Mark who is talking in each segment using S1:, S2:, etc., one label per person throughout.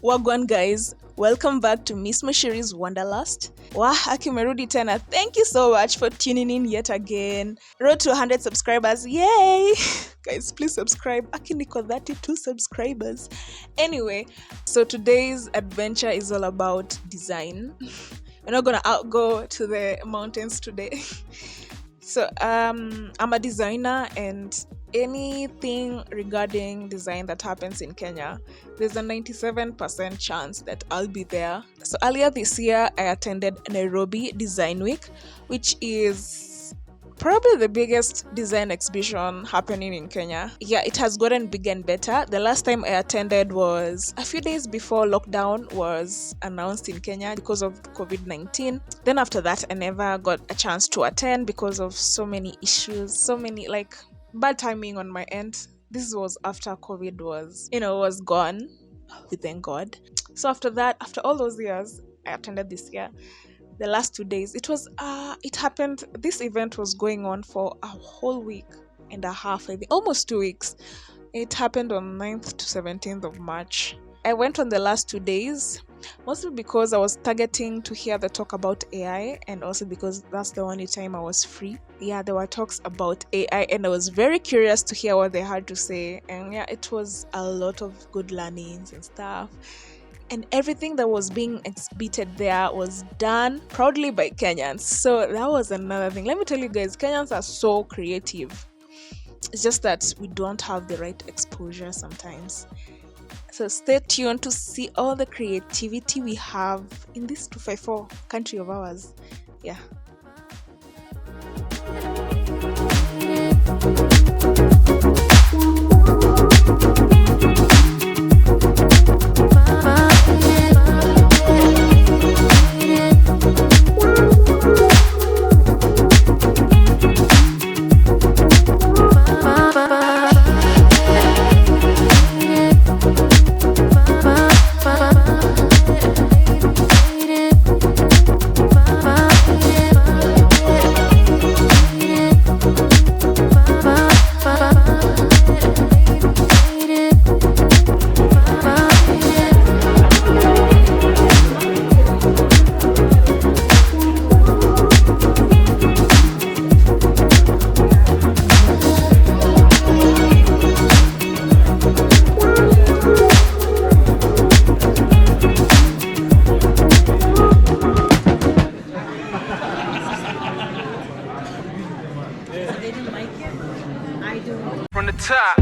S1: Wagwan guys, welcome back to Miss Mashiri's Wanderlust. Aki merudi tena. Thank you so much for tuning in yet again. Road to 100 subscribers. Yay! Guys, please subscribe. Aki niko 32 subscribers. Anyway, so today's adventure is all about design. We're not gonna outgo to the mountains today. So I'm a designer, and anything regarding design that happens in Kenya, there's a 97% chance that I'll be there. So earlier this year, I attended Nairobi Design Week, which is probably the biggest design exhibition happening in Kenya. Yeah, it has gotten bigger and better. The last time I attended was a few days before lockdown was announced in Kenya because of COVID-19. Then after that, I never got a chance to attend because of so many issues, so many bad timing on my end. This was after COVID was gone. We thank God. So after that, after all those years, I attended this year. The last 2 days, it happened. This event was going on for a whole week and a half, I think, almost 2 weeks. It happened on 9th to 17th of March. I went on the last 2 days, mostly because I was targeting to hear the talk about AI, and also because that's the only time I was free. Yeah, there were talks about AI, and I was very curious to hear what they had to say. And yeah, it was a lot of good learnings and stuff. And everything that was being exhibited there was done proudly by Kenyans. So that was another thing. Let me tell you guys, Kenyans are so creative. It's just that we don't have the right exposure sometimes. So stay tuned to see all the creativity we have in this 254 country of ours. Yeah.
S2: From the top,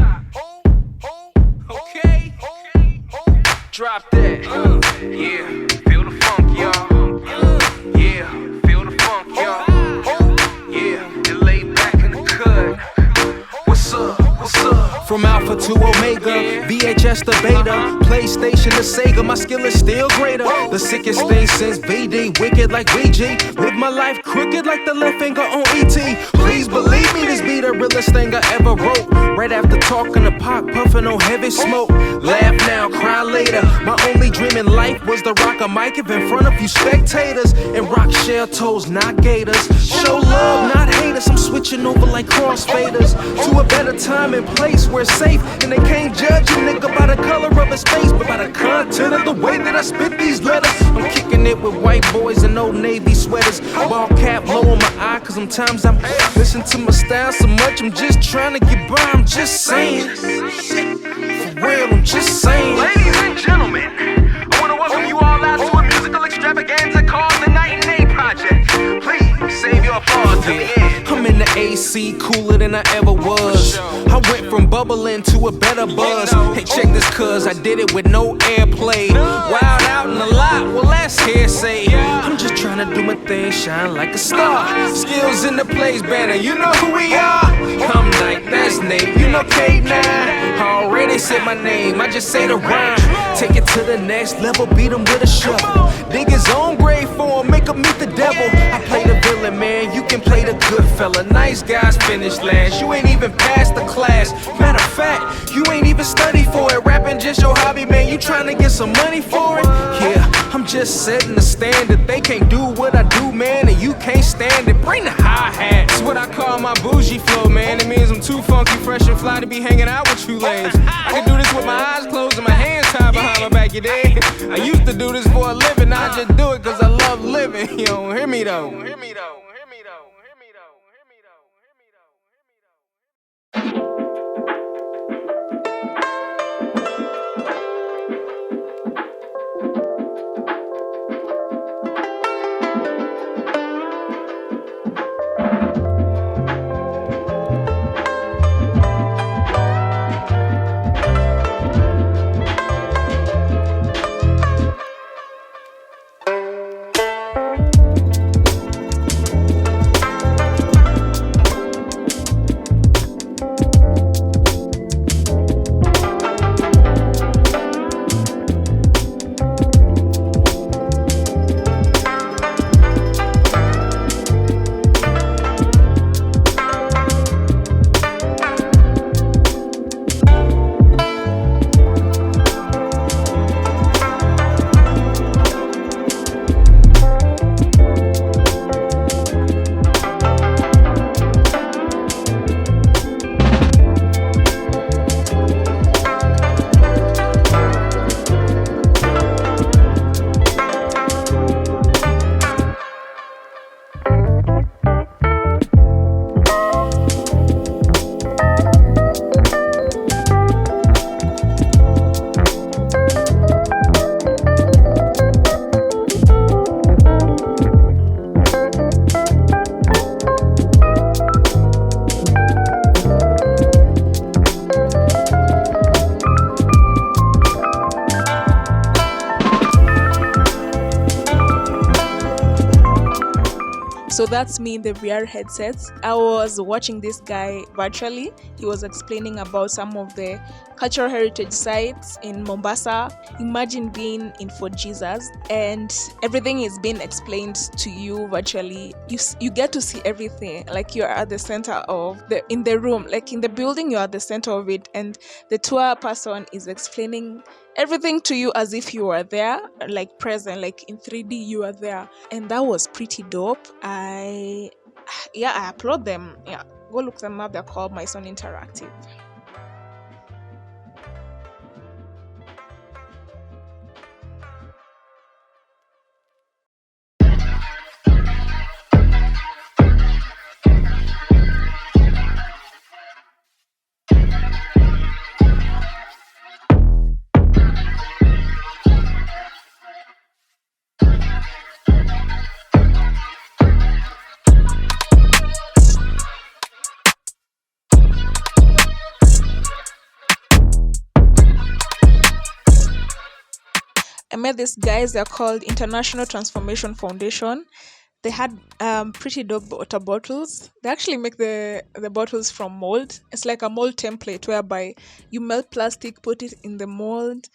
S2: okay, drop that, yeah, feel the funk, y'all, yeah, feel the funk, y'all, yeah, you lay back in the cut, what's up, what's up?
S3: From Alpha to Omega, VHS to Beta, PlayStation to Sega, my skill is still greater. The sickest thing since VD, wicked like VG. Live my life crooked like the left finger on ET. Please believe me, this be the realest thing I ever wrote. Right after talking to Pac, puffing on heavy smoke. Laugh now, cry later. My only dream in life was to rock a mic in front of you spectators and rock shell toes, not gators. Show love, not haters. I'm switching over like crossfaders to a better time and place where it's safe, and they can't judge a nigga by the color of his face, but by the content of the way that I spit these letters. I'm kicking it with white boys and old navy sweaters, ball cap low on my eye, cause sometimes I'm listening to my style so much, I'm just trying to get by, I'm just saying. For real, I'm just saying.
S2: Ladies and gentlemen, I want to welcome you all out to a musical extravaganza called the Night and Day Project. Please save your applause to the end.
S3: I'm in the AC, cooler than I ever was. I went from bubbling to a better buzz. Hey, check this, cuz I did it with no airplay. Wild out in the lot, well that's hearsay. I'm just trying to do my thing, shine like a star. Skills in the place banner, you know who we are. I'm Nike, that's Nate, you know K9. I already said my name, I just say the rhyme. Take it to the next level, beat him with a shovel. Dig his own grave for him, make him meet the devil. I play the villain, man, you can play the good fella. Nice guys finish last, you ain't even passed the class. Matter of fact, you ain't even study for it. Rapping just your hobby, man, you trying to get some money for it? Yeah, I'm just setting the standard. They can't do what I do, man, and you can't stand it. Bring the hi-hat. It's what I call my bougie flow, man. It means I'm too funky, fresh, and fly to be hanging out with you lames. I can do this with my eyes closed and my hands tied behind my back, you dig? I used to do this for a living, I just do it cause I love living. You don't hear me though. Hear me though. Hear me though. Hear me though. Hear me though. Hear me though. Hear me though.
S1: So that's me in the VR headsets. I was watching this guy virtually. He was explaining about some of the cultural heritage sites in Mombasa. Imagine being in Fort Jesus and everything is being explained to you virtually. You get to see everything, like you are at the center of in the room, like in the building, you are at the center of it, and the tour person is explaining everything to you as if you were there, like present, like in 3D you are there. And that was pretty dope. I applaud them. Yeah, go look them up. They're called My Son Interactive. I met these guys. They're called International Transformation Foundation. They had pretty dope water bottles. They actually make the bottles from mold. It's like a mold template whereby you melt plastic, put it in the mold,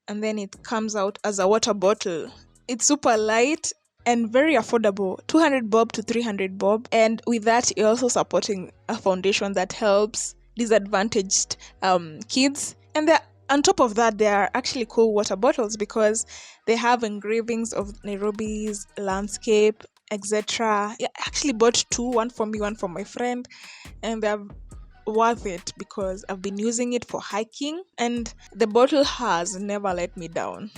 S1: and then it comes out as a water bottle. It's super light and very affordable, 200 bob to 300 bob. And with that, you're also supporting a foundation that helps disadvantaged kids. And on top of that, they are actually cool water bottles because they have engravings of Nairobi's landscape, etc. I actually bought two, one for me, one for my friend, and they're worth it because I've been using it for hiking, and the bottle has never let me down.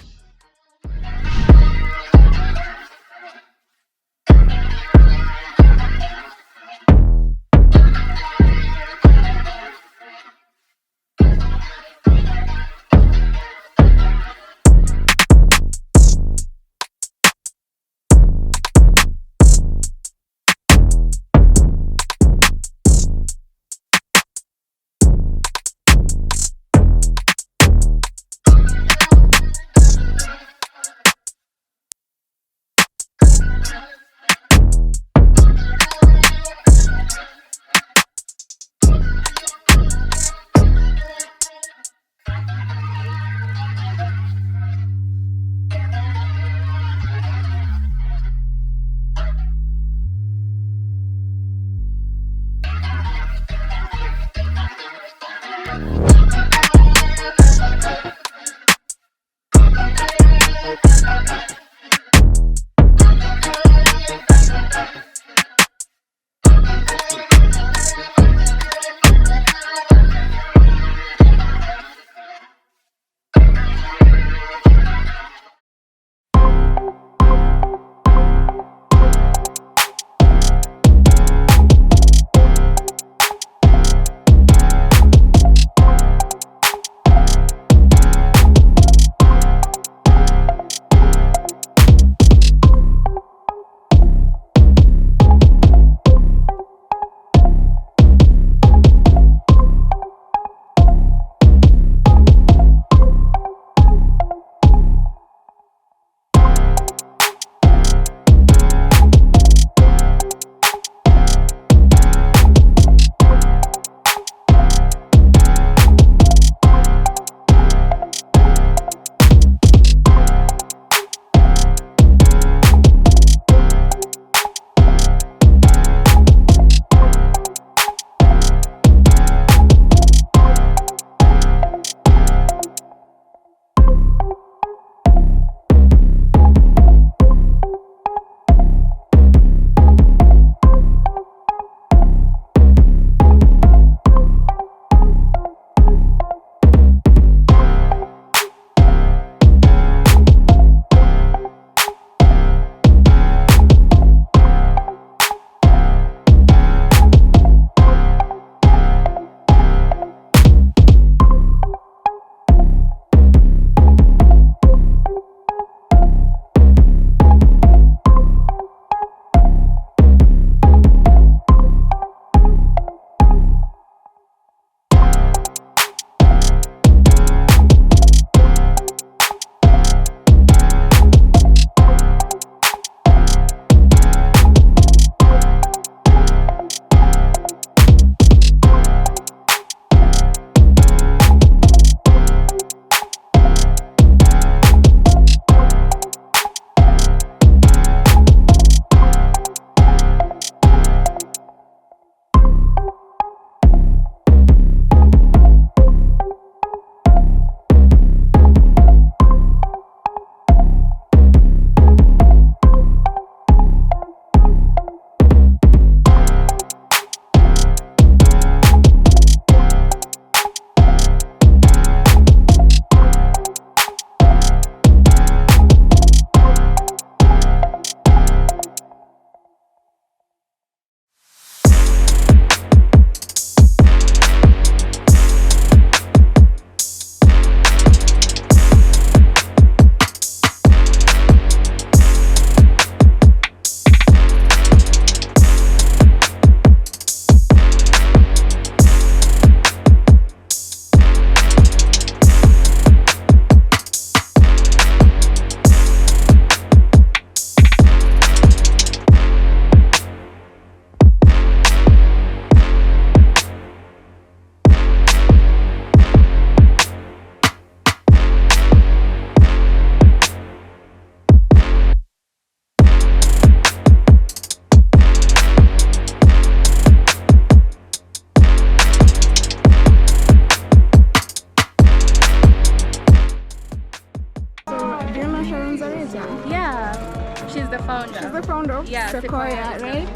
S4: sound of sequoia, right?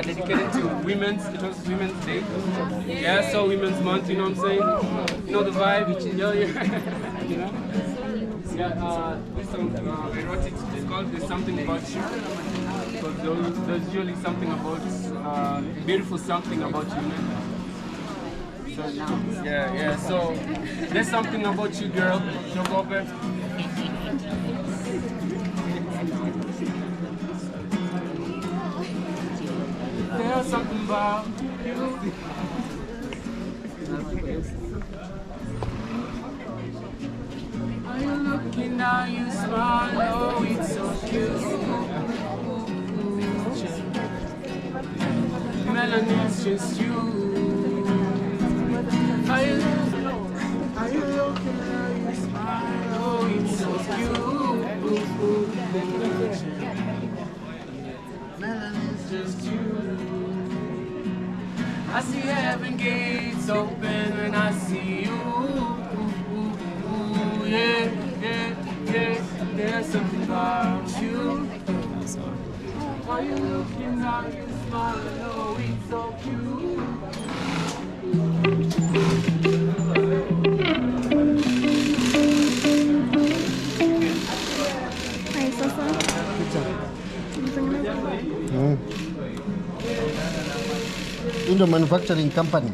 S5: Dedicated to women's, it was Women's Day. Yeah, so Women's Month, you know what I'm saying? You know the vibe? Yeah. You know? Yeah, this song, I wrote it, it's called There's Something About You. Because there's usually something about, beautiful something about you, man. So, yeah, so there's something about you, girl. Shogope. There's something about you. Are you looking now? You smile. Oh, it's so cute. Melanin's just you. Are you looking now? You smile. Oh, it's so cute. Melanin's just you. I see heaven gates open and I see you. Yeah. There's something about you. Are you looking out? You smile. Oh, it's so cute.
S4: Hi, sasa.
S6: In the manufacturing company.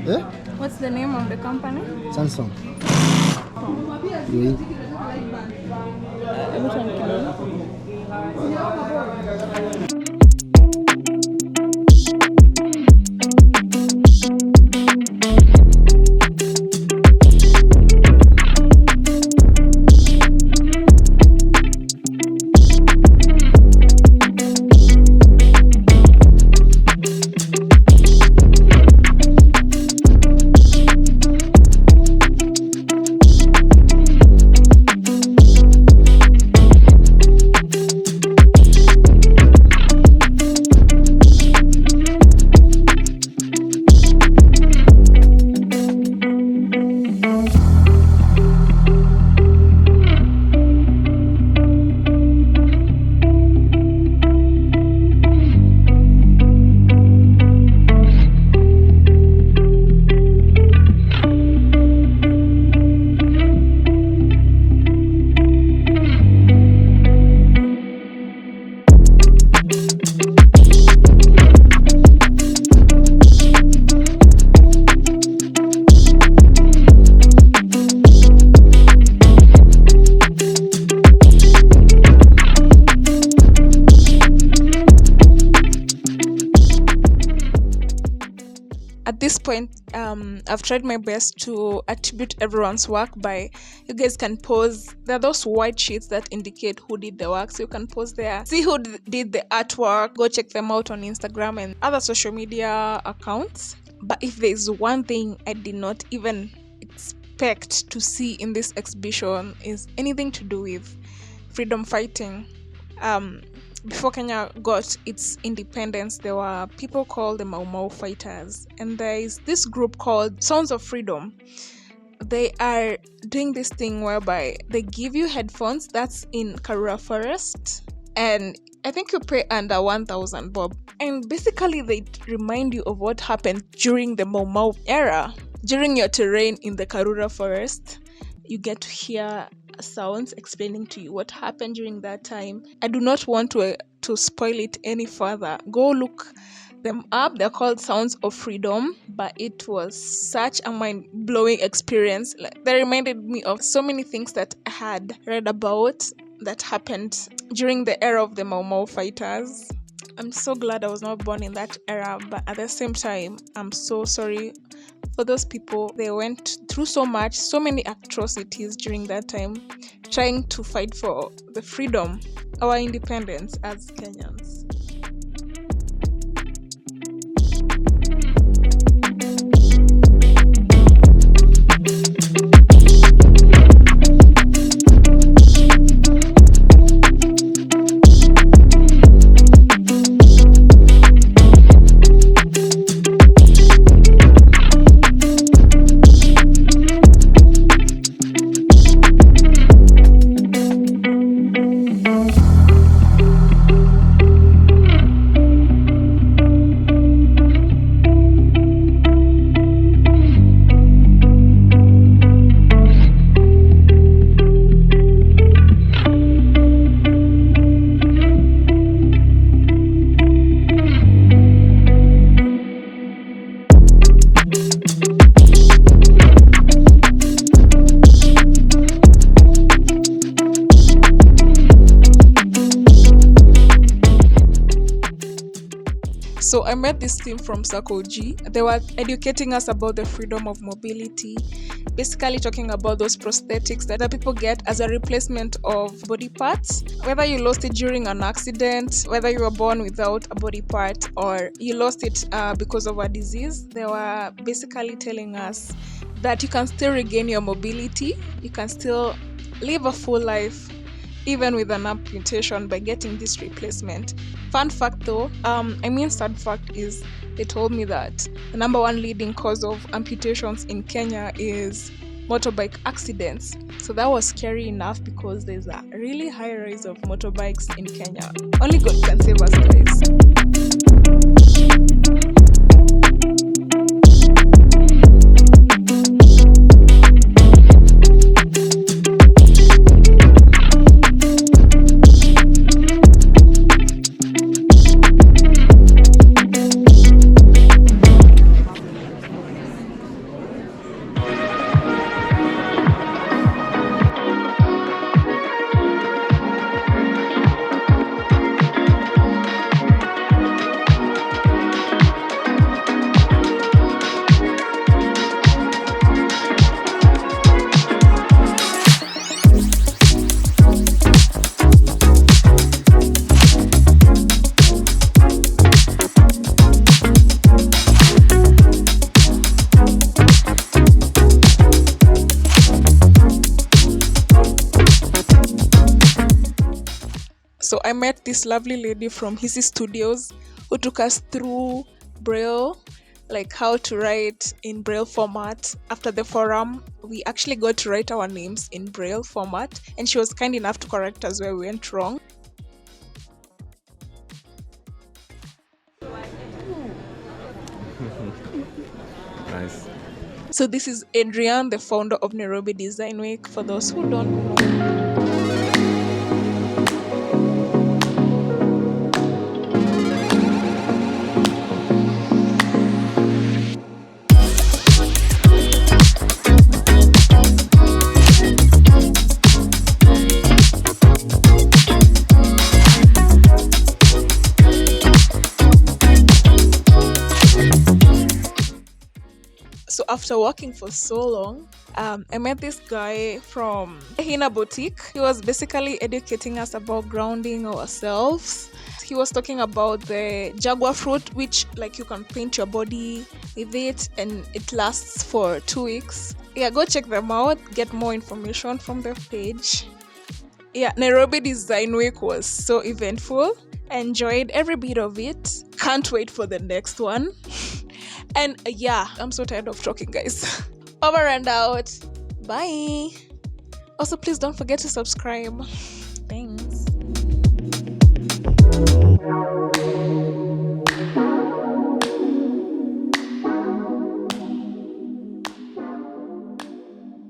S6: Eh?
S4: What's the name of the company?
S6: Samsung.
S1: At this point, I've tried my best to attribute everyone's work by, you guys can pause. There are those white sheets that indicate who did the work, so you can pause there, see who did the artwork, go check them out on Instagram and other social media accounts. But if there's one thing I did not even expect to see in this exhibition, is anything to do with freedom fighting. Before Kenya got its independence, there were people called the Mau Mau fighters, and there is this group called Sounds of Freedom. They are doing this thing whereby they give you headphones that's in Karura Forest, and I think you pay under 1,000 bob, and basically they remind you of what happened during the Mau Mau era. During your terrain in the Karura Forest, you get to hear sounds explaining to you what happened during that time. I do not want to spoil it any further. Go look them up. They're called Sounds of Freedom, but it was such a mind-blowing experience. They reminded me of so many things that I had read about that happened during the era of the Mau Mau fighters. I'm so glad I was not born in that era, but at the same time, I'm so sorry for those people. They went through so much, so many atrocities during that time, trying to fight for the freedom, our independence as Kenyans. So I met this team from Circle G. They were educating us about the freedom of mobility, basically talking about those prosthetics that people get as a replacement of body parts. Whether you lost it during an accident, whether you were born without a body part, or you lost it because of a disease, they were basically telling us that you can still regain your mobility, you can still live a full life even with an amputation by getting this replacement. Fun fact though, sad fact is they told me that the number one leading cause of amputations in Kenya is motorbike accidents. So that was scary enough because there's a really high rise of motorbikes in Kenya. Only God can save us, guys. So I met this lovely lady from Hisi Studios who took us through Braille, like how to write in Braille format. After the forum, we actually got to write our names in Braille format, and she was kind enough to correct us where we went wrong.
S3: Nice.
S1: So this is Adrian, the founder of Nairobi Design Week, for those who don't know. So after working for so long, I met this guy from Hina Boutique. He was basically educating us about grounding ourselves. He was talking about the jaguar fruit, which like you can paint your body with it and it lasts for 2 weeks. Yeah, go check them out, get more information from their page. Yeah, Nairobi Design Week was so eventful. I enjoyed every bit of it. Can't wait for the next one. And yeah, I'm so tired of talking, guys. Over and out. Bye. Also, please don't forget to subscribe. Thanks.